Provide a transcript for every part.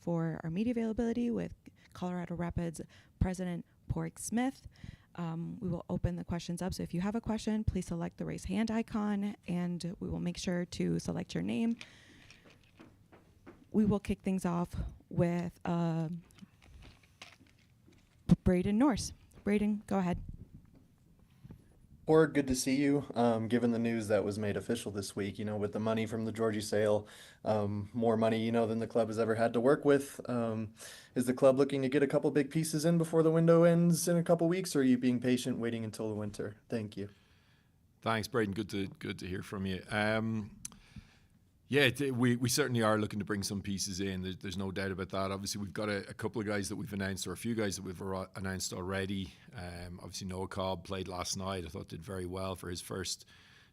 for our media availability with Colorado Rapids President Pádraig Smith. We will open the questions up. So if you have a question, please select the raise hand icon and we will make sure to select your name. We will kick things off with Braden Norse. Braden, go ahead. Or good to see you. Given the news that was made official this week, with the money from the Georgie sale, more money, than the club has ever had to work with. Is the club looking to get a couple big pieces in before the window ends in a couple weeks, or are you being patient, waiting until the winter? Thank you. Thanks, Braden. Good to hear from you. We certainly are looking to bring some pieces in. There's no doubt about that. Obviously, we've got a couple of guys that we've announced, or a few guys that we've announced already. Obviously, Noah Cobb played last night. I thought did very well for his first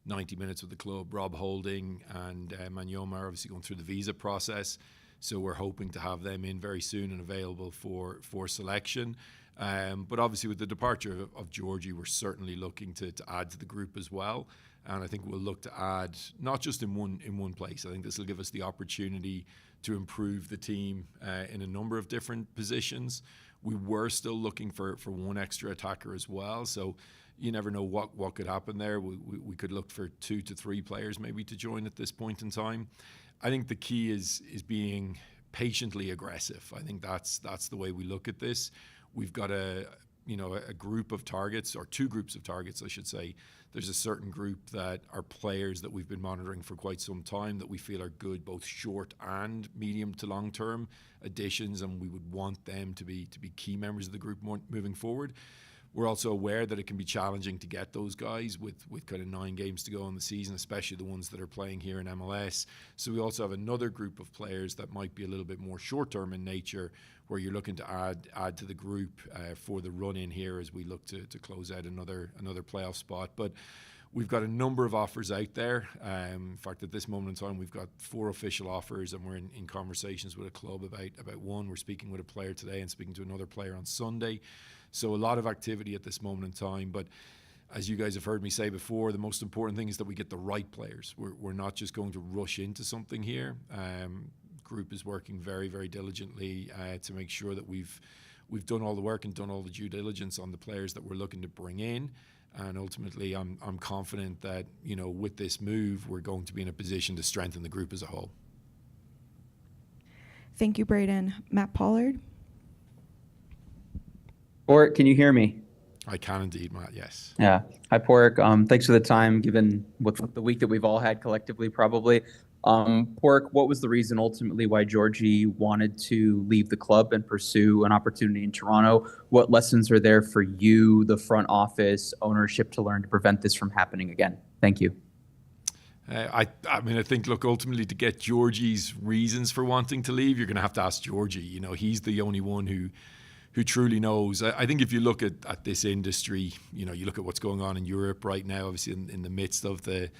90 minutes with the club. Rob Holding and Manyoma are obviously going through the visa process. So we're hoping to have them in very soon and available for selection. But obviously, with the departure of Georgie, we're certainly looking to add to the group as well. And I think we'll look to add not just in one place. I think this will give us the opportunity to improve the team in a number of different positions. We were still looking for one extra attacker as well. So you never know what could happen there. We could look for 2 to 3 players maybe to join at this point in time. I think the key is being patiently aggressive. I think that's the way we look at this. We've got a group of targets, or 2 groups of targets, I should say. There's a certain group that are players that we've been monitoring for quite some time that we feel are good, both short and medium to long term additions, and we would want them to be key members of the group moving forward. We're also aware that it can be challenging to get those guys with kind of 9 games to go in the season, especially the ones that are playing here in MLS. So we also have another group of players that might be a little bit more short-term in nature, where you're looking to add to the group for the run-in here as we look to close out another playoff spot. But we've got a number of offers out there. In fact, at this moment in time, we've got 4 official offers, and we're in conversations with a club about one. We're speaking with a player today and speaking to another player on Sunday. So a lot of activity at this moment in time. But as you guys have heard me say before, the most important thing is that we get the right players. We're not just going to rush into something here. Group is working very, very diligently to make sure that we've done all the work and done all the due diligence on the players that we're looking to bring in. And ultimately, I'm confident that, with this move, we're going to be in a position to strengthen the group as a whole. Thank you, Braden. Matt Pollard. Pádraig, can you hear me? I can indeed, Matt, yes. Yeah. Hi, Pádraig. Thanks for the time, given the week that we've all had collectively, probably. Pádraig, what was the reason ultimately why Georgie wanted to leave the club and pursue an opportunity in Toronto? What lessons are there for you, the front office, ownership, to learn to prevent this from happening again? Thank you. I think, look, ultimately to get Georgie's reasons for wanting to leave, you're going to have to ask Georgie. He's the only one who truly knows. I think if you look at this industry, you look at what's going on in Europe right now, obviously in the midst of the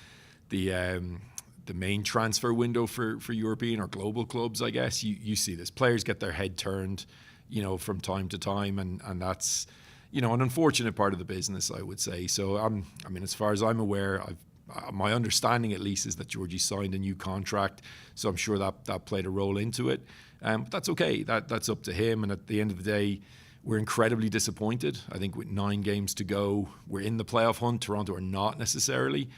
main transfer window for European or global clubs, I guess, you see this. Players get their head turned, from time to time, and that's, an unfortunate part of the business, I would say. So, as far as I'm aware, my understanding at least is that Georgie signed a new contract, so I'm sure that played a role into it. But that's okay. That's up to him. And at the end of the day, we're incredibly disappointed. I think with 9 games to go, we're in the playoff hunt. Toronto are not necessarily.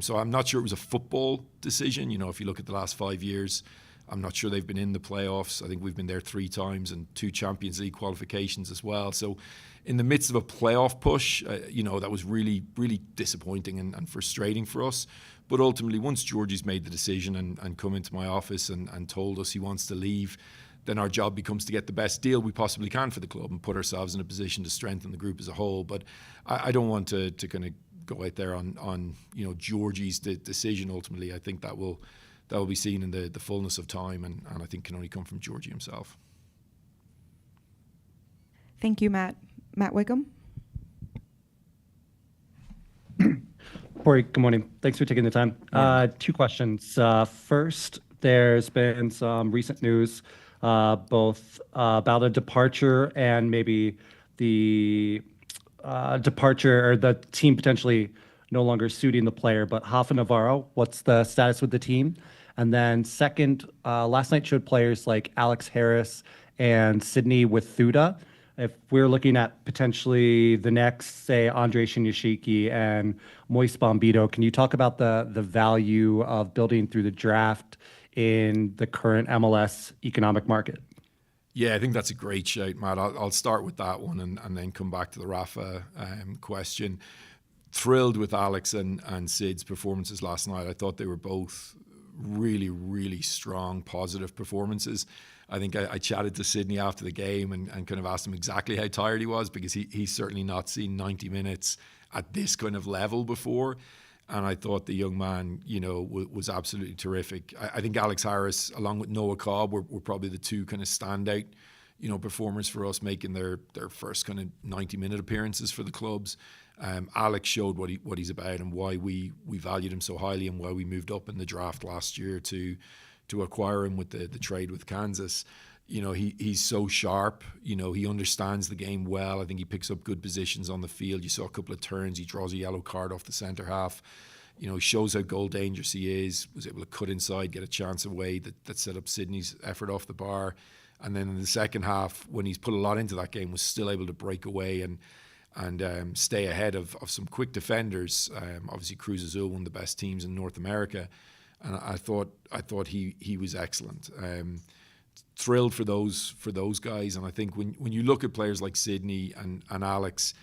So I'm not sure it was a football decision. If you look at the last 5 years, I'm not sure they've been in the playoffs. I think we've been there 3 times and 2 Champions League qualifications as well. So in the midst of a playoff push, that was really, really disappointing and frustrating for us. But ultimately, once Georgie's made the decision and come into my office and told us he wants to leave, then our job becomes to get the best deal we possibly can for the club and put ourselves in a position to strengthen the group as a whole. But I don't want to kind of go out there on Georgie's decision. Ultimately, I think that will be seen in the fullness of time, and I think can only come from Georgie himself. Thank you, Matt. Matt Wickham. Pádraig, good morning. Thanks for taking the time. 2 questions. First, there's been some recent news, both about a departure and maybe the departure, or the team potentially no longer suiting the player. But Rafa Navarro, what's the status with the team? And then second, last night showed players like Alex Harris and Sydney Wathuda. If we're looking at potentially the next, say, Andre Shinyashiki and Moise Bombito, can you talk about the value of building through the draft in the current MLS economic market? Yeah, I think that's a great shout, Matt. I'll start with that one and then come back to the Rafa question. Thrilled with Alex and Sid's performances last night. I thought they were both really, really strong, positive performances. I think I chatted to Sydney after the game and kind of asked him exactly how tired he was, because he's certainly not seen 90 minutes at this kind of level before. And I thought the young man, was absolutely terrific. I think Alex Harris, along with Noah Cobb, were probably the two kind of standout, performers for us, making their first kind of 90-minute appearances for the clubs. Alex showed what he's about and why we valued him so highly and why we moved up in the draft last year to acquire him with the trade with Kansas. He's so sharp. He understands the game well. I think he picks up good positions on the field. You saw a couple of turns. He draws a yellow card off the centre half. He shows how goal dangerous he is. Was able to cut inside, get a chance away that set up Sydney's effort off the bar. And then in the second half, when he's put a lot into that game, was still able to break away and stay ahead of some quick defenders. Obviously, Cruz Azul, one of the best teams in North America. And I thought he was excellent. Thrilled for those guys, and I think when you look at players like Sydney and Alex,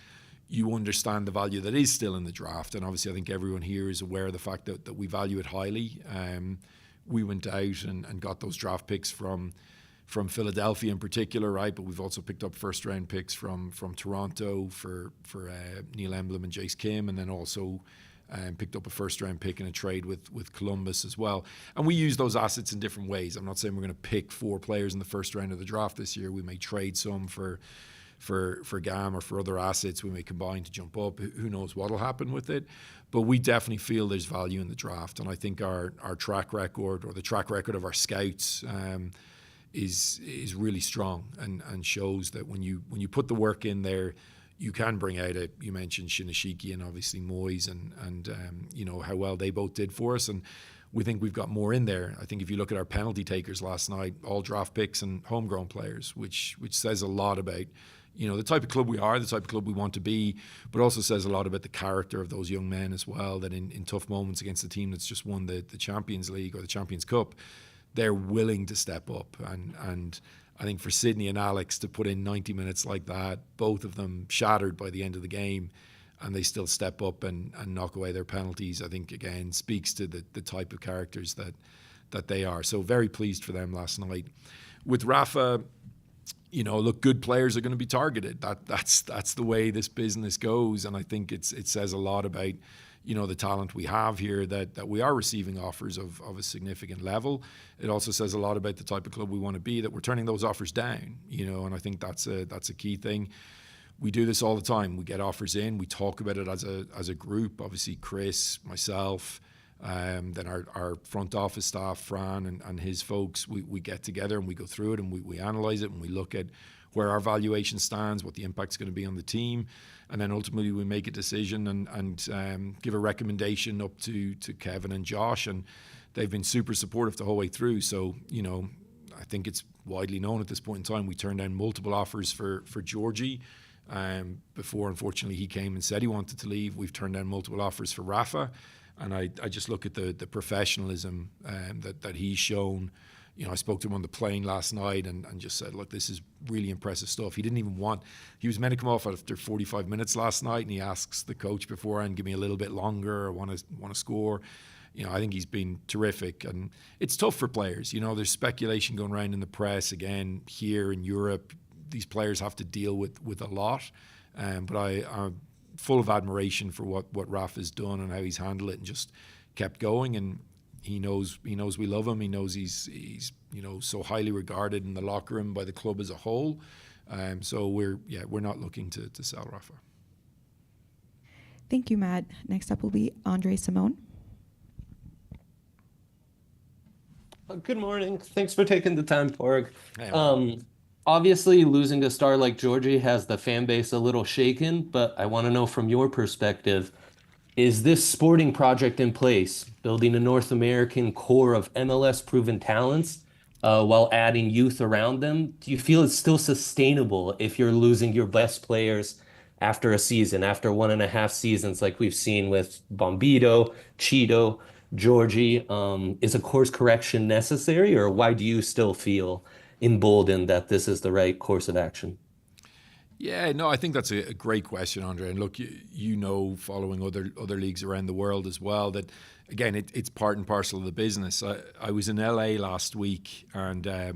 you understand the value that is still in the draft. And obviously, I think everyone here is aware of the fact that we value it highly. We went out and got those draft picks from Philadelphia in particular, right? But we've also picked up first round picks from Toronto for Neil Emblem and Jace Kim, and then also picked up a first-round pick in a trade with Columbus as well. And we use those assets in different ways. I'm not saying we're going to pick 4 players in the first round of the draft this year. We may trade some for GAM or for other assets. We may combine to jump up. Who knows what will happen with it? But we definitely feel there's value in the draft. And I think our track record, or the track record of our scouts, is really strong and shows that when you put the work in there, you can bring out you mentioned Shinyashiki and obviously Moise and how well they both did for us. And we think we've got more in there. I think if you look at our penalty takers last night, all draft picks and homegrown players, which says a lot about, the type of club we are, the type of club we want to be, but also says a lot about the character of those young men as well, that in tough moments against a team that's just won the Champions League or the Champions Cup, they're willing to step up. And I think for Sydney and Alex to put in 90 minutes like that, both of them shattered by the end of the game, and they still step up and knock away their penalties, I think, again, speaks to the type of characters that they are. So very pleased for them last night. With Rafa, look, good players are going to be targeted. That's the way this business goes, and I think it says a lot about the talent we have here, that we are receiving offers of a significant level. It also says a lot about the type of club we want to be, that we're turning those offers down, and I think that's a key thing. We do this all the time. We get offers in, we talk about it as a group, obviously Chris, myself, then our front office staff, Fran and his folks, we get together and we go through it and we analyze it and we look at where our valuation stands, what the impact's going to be on the team. And then ultimately we make a decision and give a recommendation up to Kevin and Josh, and they've been super supportive the whole way through. So, I think it's widely known at this point in time, we turned down multiple offers for Georgie. Before, unfortunately, he came and said he wanted to leave. We've turned down multiple offers for Rafa. And I just look at the professionalism that he's shown. I spoke to him on the plane last night and just said, look, this is really impressive stuff. He was meant to come off after 45 minutes last night, and he asks the coach beforehand, give me a little bit longer, or want to score. I think he's been terrific, and it's tough for players. There's speculation going around in the press again here in Europe. These players have to deal with a lot, but I'm full of admiration for what Rafa's done and how he's handled it and just kept going. And he knows we love him. He knows he's so highly regarded in the locker room by the club as a whole. So we're not looking to sell Rafa. Thank you, Matt. Next up will be Andre Simone. Good morning. Thanks for taking the time, Pádraig. Hey, Obviously, losing a star like Georgie has the fan base a little shaken, but I want to know from your perspective, Is this sporting project in place, building a North American core of MLS proven talents while adding youth around them? Do you feel it's still sustainable if you're losing your best players after a season, after 1.5 seasons, like we've seen with Bombito, Cheeto, Georgie? Is a course correction necessary, or why do you still feel emboldened that this is the right course of action? Yeah, no, I think that's a great question, Andre. And look, you know, following other leagues around the world as well, that again, it's part and parcel of the business. I was in LA last week, and I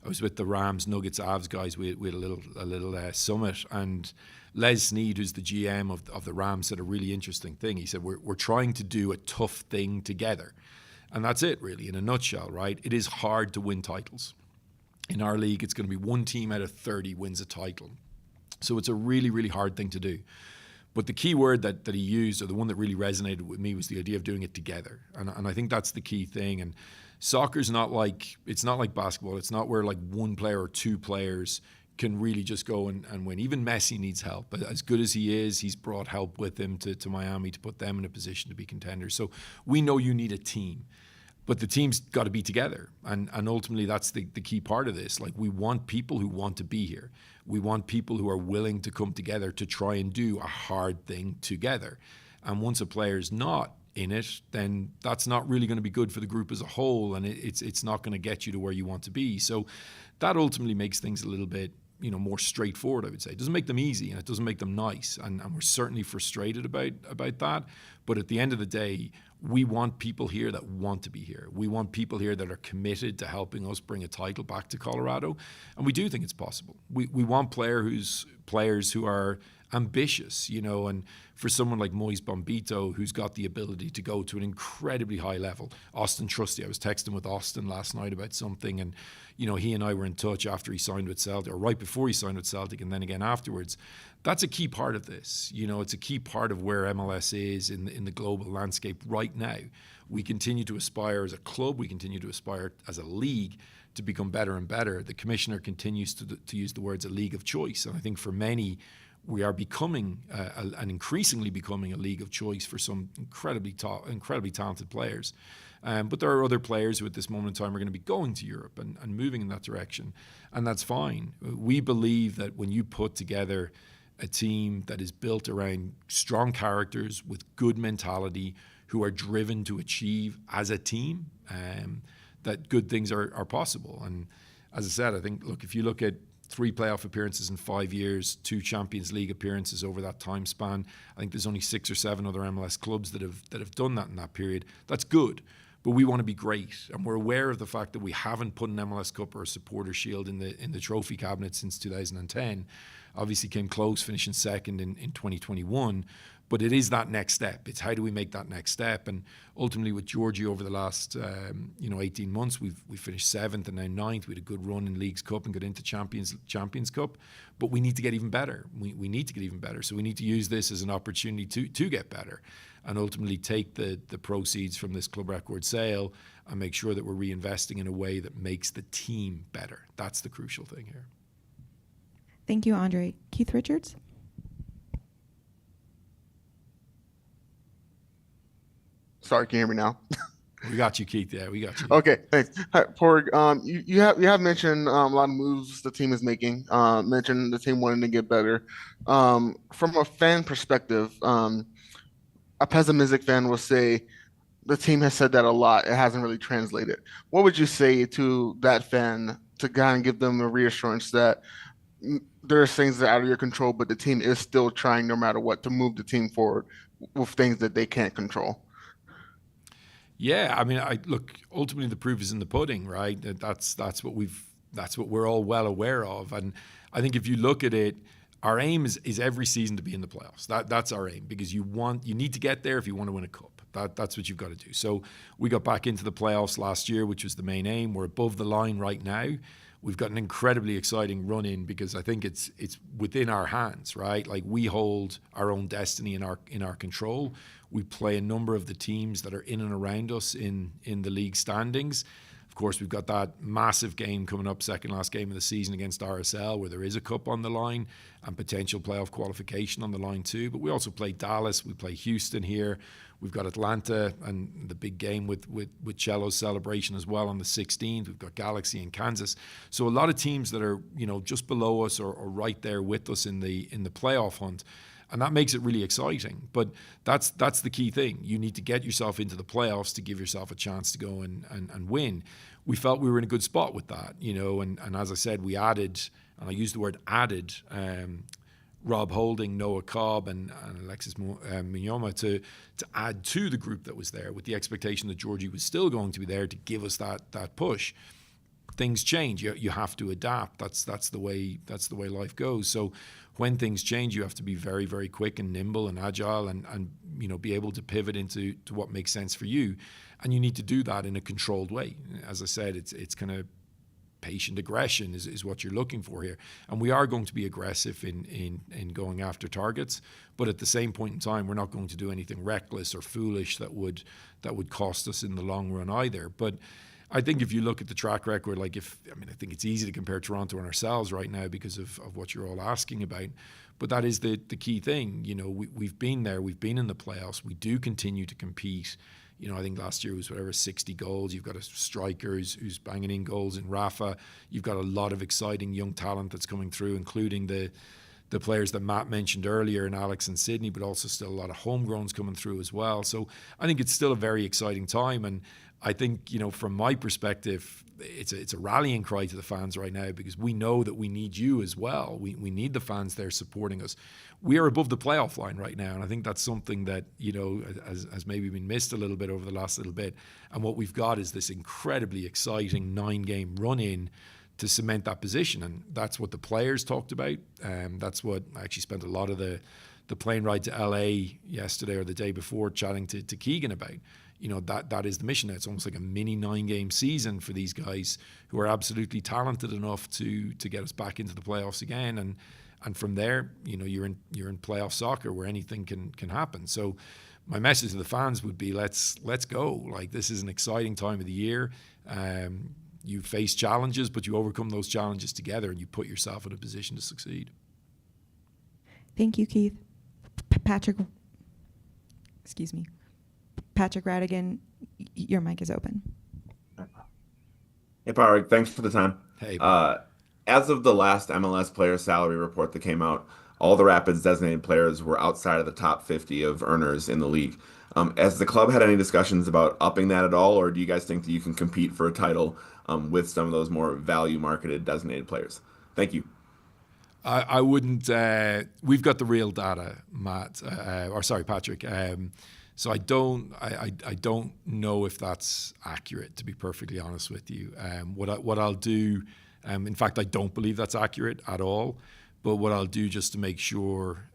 was with the Rams, Nuggets, Avs guys. We had a little summit, and Les Snead, who's the GM of the Rams, said a really interesting thing. He said, we're trying to do a tough thing together. And that's it, really, in a nutshell, right? It is hard to win titles. In our league, it's going to be one team out of 30 wins a title. So it's a really, really hard thing to do. But the key word that he used, or the one that really resonated with me, was the idea of doing it together. And I think that's the key thing. And soccer's not like basketball. It's not where like one player or two players can really just go and win. Even Messi needs help. But as good as he is, he's brought help with him to Miami to put them in a position to be contenders. So we know you need a team. But the team's got to be together. And ultimately, that's the key part of this. Like, we want people who want to be here. We want people who are willing to come together to try and do a hard thing together. And once a player's not in it, then that's not really going to be good for the group as a whole. And it's not going to get you to where you want to be. So that ultimately makes things a little bit, more straightforward, I would say. It doesn't make them easy, and it doesn't make them nice. And we're certainly frustrated about that. But at the end of the day, we want people here that want to be here. We want people here that are committed to helping us bring a title back to Colorado. And we do think it's possible. We want players who are ambitious, and for someone like Moise Bombito, who's got the ability to go to an incredibly high level. Austin Trusty, I was texting with Austin last night about something, and he and I were in touch after he signed with Celtic, or right before he signed with Celtic, and then again afterwards. That's a key part of this. It's a key part of where MLS is in the global landscape right now. We continue to aspire as a club, we continue to aspire as a league to become better and better. The commissioner continues to use the words a league of choice, and I think for many, we are becoming and increasingly becoming a league of choice for some incredibly talented players. But there are other players who at this moment in time are going to be going to Europe and moving in that direction. And that's fine. We believe that when you put together a team that is built around strong characters with good mentality, who are driven to achieve as a team, that good things are possible. And as I said, I think, look, if you look at 3 playoff appearances in 5 years, 2 Champions League appearances over that time span, I think there's only 6 or 7 other MLS clubs that have done that in that period. That's good. But we want to be great, and we're aware of the fact that we haven't put an MLS Cup or a Supporter Shield in the trophy cabinet since 2010. Obviously came close, finishing second in 2021, but it is that next step. It's how do we make that next step? And ultimately with Georgie over the last 18 months, we've finished 7th and now 9th. We had a good run in Leagues Cup and got into Champions Cup, but we need to get even better. We need to get even better. So we need to use this as an opportunity to get better, and ultimately take the proceeds from this club record sale and make sure that we're reinvesting in a way that makes the team better. That's the crucial thing here. Thank you, Andre. Keith Richards? Sorry, can you hear me now? We got you, Keith. Yeah, we got you. Okay, thanks. Hi, Porg. You have mentioned a lot of moves the team is making. Mentioned the team wanting to get better. From a fan perspective, a pessimistic fan will say the team has said that a lot. It hasn't really translated. What would you say to that fan to kind of give them a reassurance that there's things that are out of your control, but the team is still trying, no matter what, to move the team forward with things that they can't control? Yeah, I mean, look. Ultimately, the proof is in the pudding, right? That's what we're all well aware of. And I think if you look at it, our aim is every season to be in the playoffs. That's our aim, because you need to get there if you want to win a cup. That's what you've got to do. So we got back into the playoffs last year, which was the main aim. We're above the line right now. We've got an incredibly exciting run in, because I think it's within our hands, right? Like, we hold our own destiny in our control. We play a number of the teams that are in and around us in the league standings. Of course, we've got that massive game coming up, second last game of the season against RSL, where there is a cup on the line and potential playoff qualification on the line too. But we also play Dallas, we play Houston here. We've got Atlanta and the big game with Cello's celebration as well on the 16th. We've got Galaxy and Kansas. So a lot of teams that are, you know, just below us or right there with us in the playoff hunt. And that makes it really exciting. But that's the key thing. You need to get yourself into the playoffs to give yourself a chance to go and win. We felt we were in a good spot with that, you know, and as I said, we added, and I use the word added, Rob Holding, Noah Cobb, and Alexis Mignoma to add to the group that was there, with the expectation that Georgie was still going to be there to give us that push. Things change. You have to adapt. That's the way life goes. So when things change, you have to be very, very quick and nimble and agile, and you know, be able to pivot into what makes sense for you. And you need to do that in a controlled way. As I said, it's kind of patient aggression is what you're looking for here. And we are going to be aggressive in going after targets, but at the same point in time, we're not going to do anything reckless or foolish that would cost us in the long run either. But I think if you look at the track record, I think it's easy to compare Toronto and ourselves right now because of what you're all asking about. But that is the key thing. You know, we've been there, we've been in the playoffs, we do continue to compete. You know, I think last year was 60 goals. You've got a striker who's banging in goals in Rafa. You've got a lot of exciting young talent that's coming through, including the players that Matt mentioned earlier in Alex and Sydney, but also still a lot of homegrowns coming through as well. So I think it's still a very exciting time. And I think, you know, from my perspective, it's a rallying cry to the fans right now, because we know that we need you as well. We need the fans there supporting us. We are above the playoff line right now, and I think that's something that, you know, has maybe been missed a little bit over the last little bit. And what we've got is this incredibly exciting 9-game run-in to cement that position, and that's what the players talked about. That's what I actually spent a lot of the plane ride to LA yesterday or the day before chatting to Keegan about. You know, that is the mission. It's almost like a mini 9-game season for these guys who are absolutely talented enough to get us back into the playoffs again. And from there, you know, you're in playoff soccer where anything can happen. So my message to the fans would be, let's go. Like, this is an exciting time of the year. You face challenges, but you overcome those challenges together, and you put yourself in a position to succeed. Thank you, Keith. Patrick Radigan, your mic is open. Hey, Pádraig, thanks for the time. Hey. As of the last MLS player salary report that came out, all the Rapids designated players were outside of the top 50 of earners in the league. Has the club had any discussions about upping that at all, or do you guys think that you can compete for a title with some of those more value-marketed designated players? Thank you. I wouldn't. We've got the real data, Patrick. So I don't know if that's accurate, to be perfectly honest with you. What I'll do, in fact, I don't believe that's accurate at all. But what I'll do just to make sure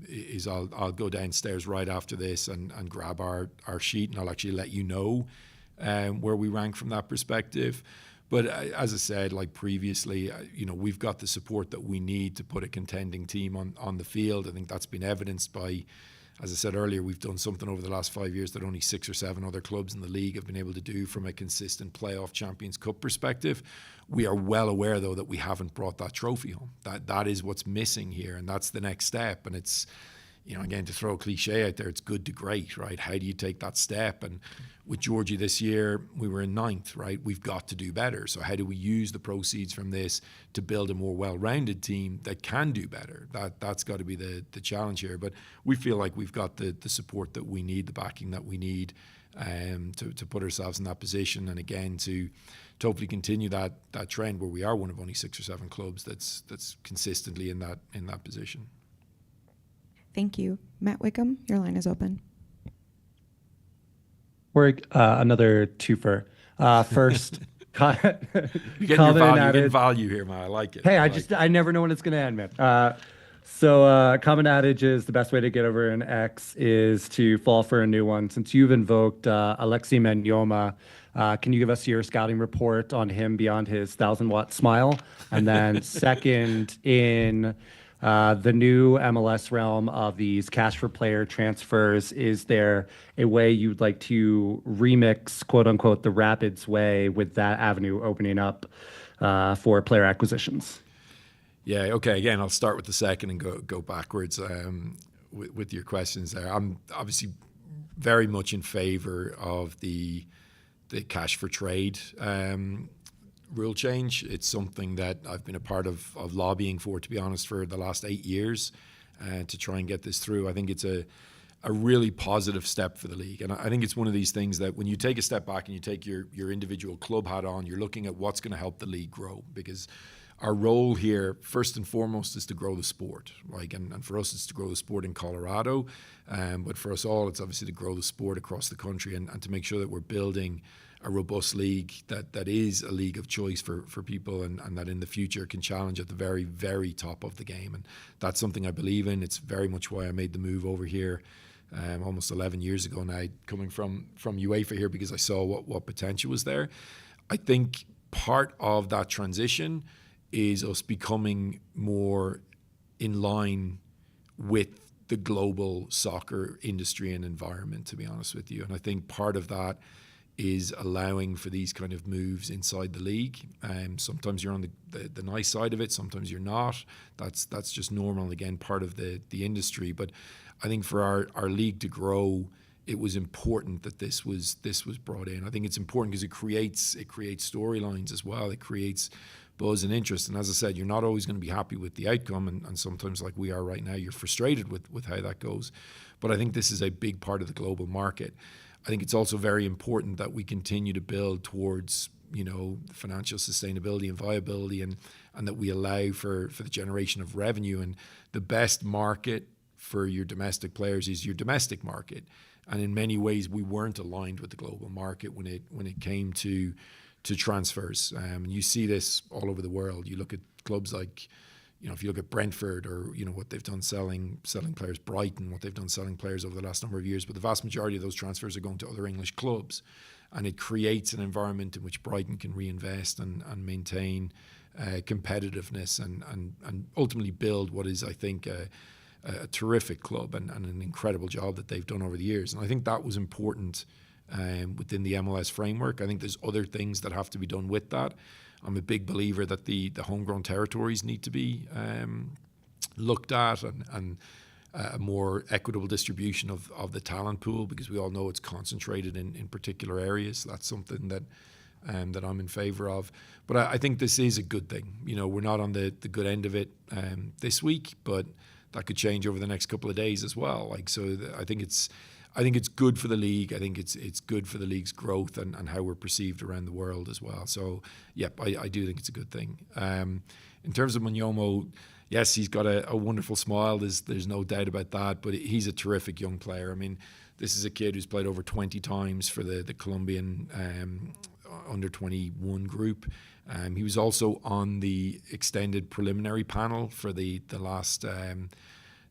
is I'll go downstairs right after this and grab our sheet, and I'll actually let you know where we rank from that perspective. But as I said, like previously, you know, we've got the support that we need to put a contending team on the field. I think that's been evidenced by, as I said earlier, we've done something over the last 5 years that only 6 or 7 other clubs in the league have been able to do from a consistent playoff Champions Cup perspective. We are well aware, though, that we haven't brought that trophy home. That is what's missing here, and that's the next step. And it's, you know, again, to throw a cliche out there, it's good to great, right? How do you take that step? And with Georgie this year, we were in 9th, right? We've got to do better. So how do we use the proceeds from this to build a more well-rounded team that can do better? That's got to be the challenge here. But we feel like we've got the support that we need, the backing that we need to put ourselves in that position. And again, to hopefully continue that trend where we are one of only 6 or 7 clubs that's consistently in that position. Thank you. Matt Wickham, your line is open. We're another twofer. First, You're getting value here, man. I like it. Hey, I never know when it's going to end, man. So common adage is the best way to get over an ex is to fall for a new one. Since you've invoked Alexis Mignoma, can you give us your scouting report on him beyond his 1,000-watt smile? And then second, in The new MLS realm of these cash for player transfers, is there a way you'd like to remix, quote unquote, the Rapids way with that avenue opening up for player acquisitions? Yeah, okay. Again, I'll start with the second and go backwards with your questions there. I'm obviously very much in favor of the cash for trade rule change. It's something that I've been a part of lobbying for, to be honest, for the last 8 years to try and get this through. I think it's a really positive step for the league. And I think it's one of these things that when you take a step back and you take your individual club hat on, you're looking at what's going to help the league grow, because our role here, first and foremost, is to grow the sport. And for us, it's to grow the sport in Colorado. But for us all, it's obviously to grow the sport across the country and to make sure that we're building a robust league that is a league of choice for people and that in the future can challenge at the very, very top of the game. And that's something I believe in. It's very much why I made the move over here almost 11 years ago now, coming from UEFA here, because I saw what potential was there. I think part of that transition is us becoming more in line with the global soccer industry and environment, to be honest with you. And I think part of that is allowing for these kind of moves inside the league. Sometimes you're on the nice side of it, sometimes you're not. That's just normal, and again, part of the industry. But I think for our league to grow, it was important that this was brought in. I think it's important because it creates storylines as well. It creates buzz and interest. And as I said, you're not always going to be happy with the outcome, and sometimes, like we are right now, you're frustrated with how that goes. But I think this is a big part of the global market. I think it's also very important that we continue to build towards, financial sustainability and viability, and that we allow for the generation of revenue. And the best market for your domestic players is your domestic market. And in many ways, we weren't aligned with the global market when it came to transfers. And you see this all over the world. You look at clubs like, if you look at Brentford or, what they've done selling players, Brighton, what they've done selling players over the last number of years, but the vast majority of those transfers are going to other English clubs. And it creates an environment in which Brighton can reinvest and maintain competitiveness and ultimately build what is, I think, a terrific club and an incredible job that they've done over the years. And I think that was important within the MLS framework. I think there's other things that have to be done with that. I'm a big believer that the homegrown territories need to be looked at and a more equitable distribution of the talent pool, because we all know it's concentrated in particular areas. That's something that I'm in favor of. But I think this is a good thing. We're not on the good end of it this week, but that could change over the next couple of days as well. I think it's good for the league. I think it's good for the league's growth and how we're perceived around the world as well. So, yep, I do think it's a good thing. In terms of Monyomo, yes, he's got a wonderful smile. There's no doubt about that. But he's a terrific young player. I mean, this is a kid who's played over 20 times for the Colombian under-21 group. He was also on the extended preliminary panel for the last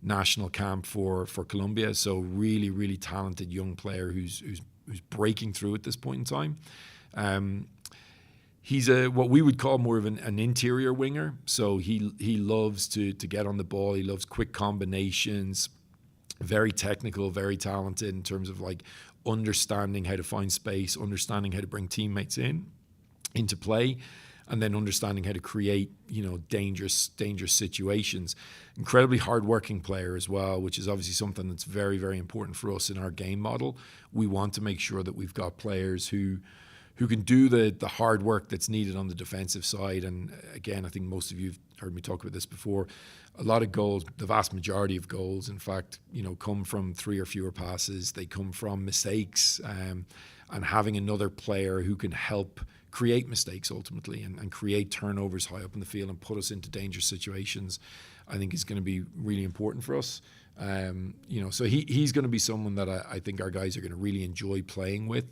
national camp for Colombia. So really, really talented young player who's breaking through at this point in time. He's what we would call more of an interior winger. So he loves to get on the ball. He loves quick combinations. Very technical, very talented in terms of understanding how to find space, understanding how to bring teammates into play, and then understanding how to create, dangerous situations. Incredibly hardworking player as well, which is obviously something that's very, very important for us in our game model. We want to make sure that we've got players who can do the hard work that's needed on the defensive side. And again, I think most of you have heard me talk about this before. A lot of goals, the vast majority of goals, in fact, come from 3 or fewer passes. They come from mistakes, and having another player who can help create mistakes ultimately and create turnovers high up in the field and put us into dangerous situations, I think is going to be really important for us. So he's going to be someone that I think our guys are going to really enjoy playing with.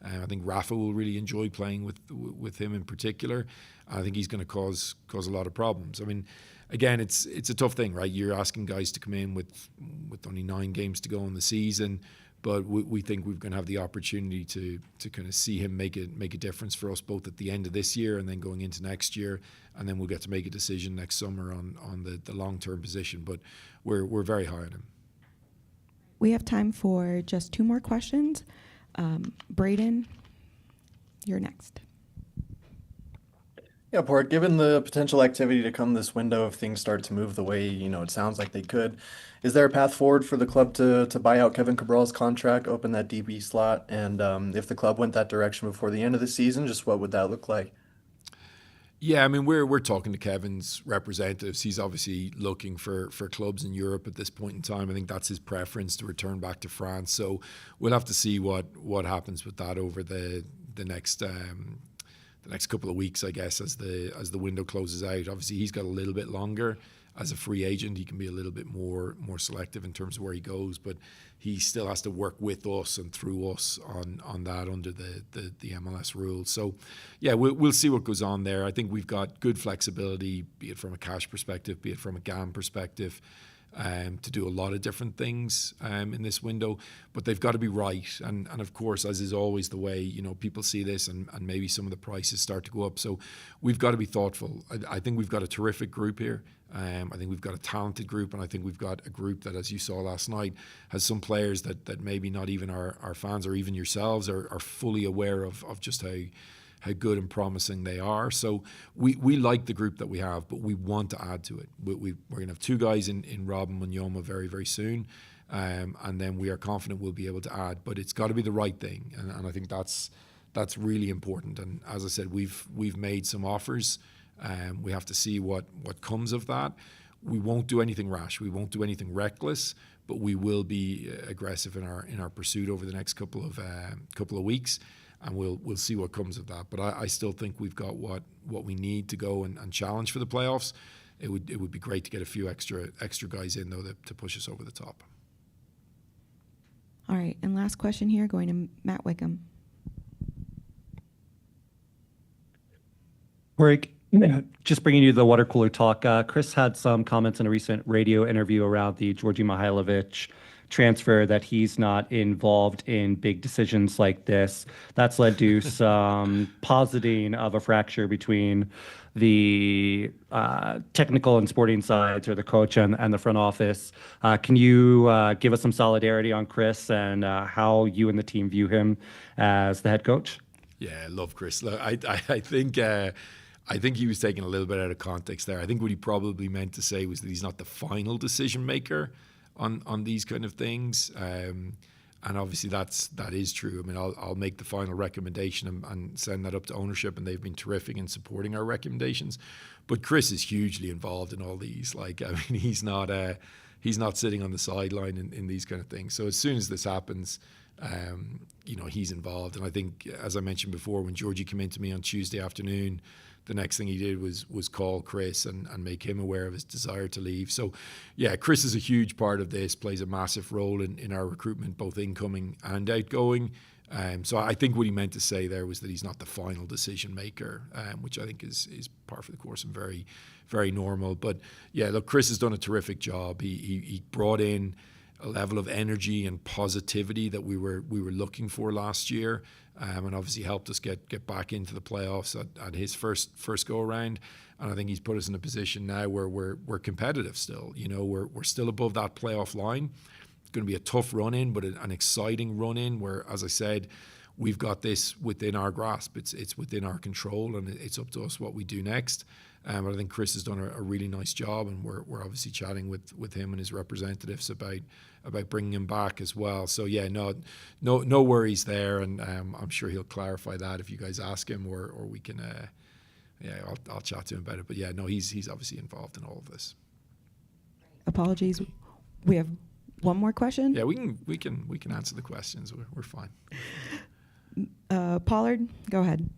I think Rafa will really enjoy playing with him in particular. I think he's going to cause a lot of problems. I mean, again, it's a tough thing, right? You're asking guys to come in with only 9 games to go in the season, but we think we're going to have the opportunity to kind of see him make a difference for us both at the end of this year and then going into next year, and then we'll get to make a decision next summer on the long-term position. But we're very high on him. We have time for just 2 more questions. Braden, you're next. Yeah, Port, given the potential activity to come this window, if things start to move the way, it sounds like they could, is there a path forward for the club to buy out Kevin Cabral's contract, open that DB slot? And if the club went that direction before the end of the season, just what would that look like? Yeah, I mean, we're talking to Kevin's representatives. He's obviously looking for clubs in Europe at this point in time. I think that's his preference, to return back to France. So we'll have to see what happens with that over the next couple of weeks, I guess, as the window closes out. Obviously, he's got a little bit longer. As a free agent, he can be a little bit more selective in terms of where he goes, but he still has to work with us and through us on that under the MLS rules. So, yeah, we'll see what goes on there. I think we've got good flexibility, be it from a cash perspective, be it from a GAM perspective, to do a lot of different things in this window, but they've got to be right. And of course, as is always the way, people see this and maybe some of the prices start to go up. So we've got to be thoughtful. I think we've got a terrific group here. I think we've got a talented group, and I think we've got a group that, as you saw last night, has some players that maybe not even our fans or even yourselves are fully aware of just how good and promising they are. So we like the group that we have, but we want to add to it. We're going to have 2 guys in Rob and Munyoma very, very soon, and then we are confident we'll be able to add. But it's got to be the right thing, and I think that's really important. And as I said, we've made some offers. We have to see what comes of that. We won't do anything rash. We won't do anything reckless, but we will be aggressive in our pursuit over the next couple of weeks, and we'll see what comes of that. But I still think we've got what we need to go and challenge for the playoffs. It would be great to get a few extra guys in, though, to push us over the top. All right, and last question here, going to Matt Wickham. Rick, just bringing you the water cooler talk. Chris had some comments in a recent radio interview around the Djordje Mihailovic transfer, that he's not involved in big decisions like this. That's led to some positing of a fracture between the technical and sporting sides, or the coach and the front office. Can you give us some solidarity on Chris and how you and the team view him as the head coach? Yeah, I love Chris. Look, I think he was taken a little bit out of context there. I think what he probably meant to say was that he's not the final decision maker on these kind of things. And obviously that is true. I mean, I'll make the final recommendation and send that up to ownership, and they've been terrific in supporting our recommendations. But Chris is hugely involved in all these. He's not sitting on the sideline in these kind of things. So as soon as this happens, he's involved. And I think, as I mentioned before, when Georgie came in to me on Tuesday afternoon, the next thing he did was call Chris and make him aware of his desire to leave. So, yeah, Chris is a huge part of this, plays a massive role in our recruitment, both incoming and outgoing. So I think what he meant to say there was that he's not the final decision maker, which I think is par for the course and very, very normal. But, yeah, look, Chris has done a terrific job. He brought in a level of energy and positivity that we were looking for last year, and obviously helped us get back into the playoffs at his first go around. And I think he's put us in a position now where we're competitive still. We're still above that playoff line. It's going to be a tough run in, but an exciting run in where, as I said, we've got this within our grasp. It's within our control, and it's up to us what we do next. But I think Chris has done a really nice job, and we're obviously chatting with him and his representatives about bringing him back as well. So yeah, no worries there, and I'm sure he'll clarify that if you guys ask him, or we can. I'll chat to him about it. But yeah, no, he's obviously involved in all of this. Apologies, we have one more question. Yeah, we can answer the questions. We're fine. Pollard, go ahead.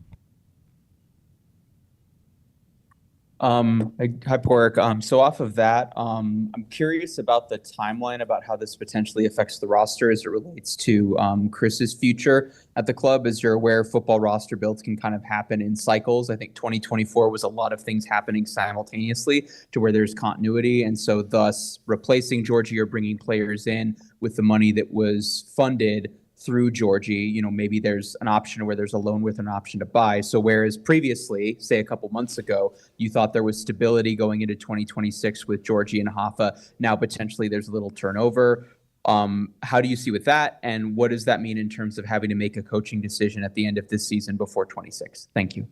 Hi, Pork. So off of that, I'm curious about the timeline about how this potentially affects the roster as it relates to Chris's future at the club. As you're aware, football roster builds can kind of happen in cycles. I think 2024 was a lot of things happening simultaneously to where there's continuity. And so thus replacing Georgie or bringing players in with the money that was funded through Georgie, maybe there's an option where there's a loan with an option to buy. So whereas previously, say a couple months ago, you thought there was stability going into 2026 with Georgie and Rafa, now potentially there's a little turnover. How do you see with that? And what does that mean in terms of having to make a coaching decision at the end of this season before 26? Thank you.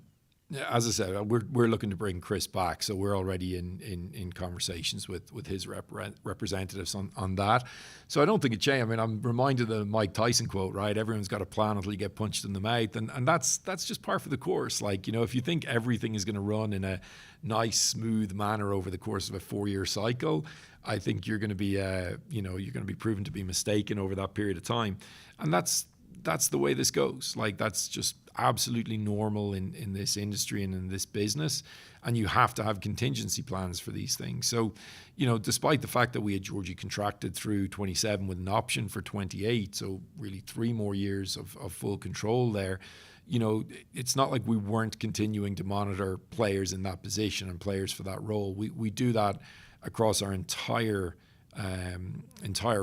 Yeah, as I said, we're looking to bring Chris back, so we're already in conversations with his representatives on that. So I don't think it changed. I mean, I'm reminded of the Mike Tyson quote, right? Everyone's got a plan until you get punched in the mouth, and that's just par for the course. Like, if you think everything is going to run in a nice, smooth manner over the course of a 4-year cycle, I think you're going to be, you're going to be proven to be mistaken over that period of time, and that's the way this goes. Like, that's just absolutely normal in this industry and in this business, and you have to have contingency plans for these things. So, despite the fact that we had Georgie contracted through 27 with an option for 28, so really 3 more years of full control there, it's not like we weren't continuing to monitor players in that position and players for that role. We do that across our entire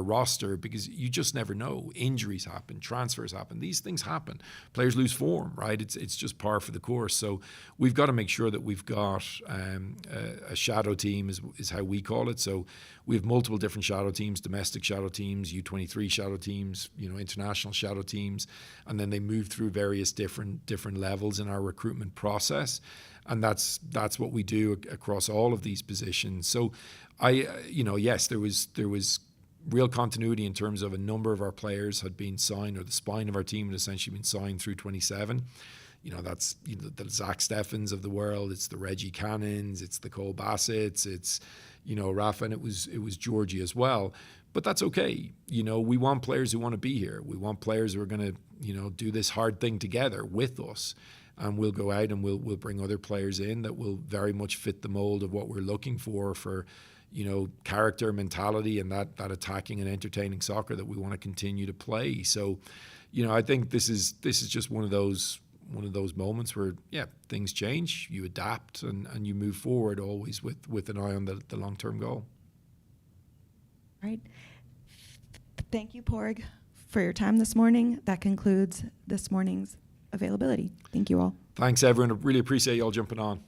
roster, because you just never know. Injuries happen, transfers happen, these things happen. Players lose form, right? It's just par for the course. So we've got to make sure that we've got a shadow team, is how we call it. So we have multiple different shadow teams: domestic shadow teams, U23 shadow teams, international shadow teams, and then they move through various different levels in our recruitment process. And that's what we do across all of these positions. So yes, there was real continuity in terms of a number of our players had been signed, or the spine of our team had essentially been signed through 27. That's the Zach Steffens of the world, it's the Reggie Cannons, it's the Cole Bassett's, it's Rafa, and it was Georgie as well. But that's okay. We want players who want to be here. We want players who are going to do this hard thing together with us. And we'll go out and we'll bring other players in that will very much fit the mold of what we're looking for character, mentality, and that attacking and entertaining soccer that we want to continue to play. So, I think this is just one of those moments where, things change, you adapt, and you move forward, always with an eye on the long-term goal. Right. Thank you, Porg, for your time this morning. That concludes this morning's availability. Thank you all. Thanks, everyone. I really appreciate you all jumping on.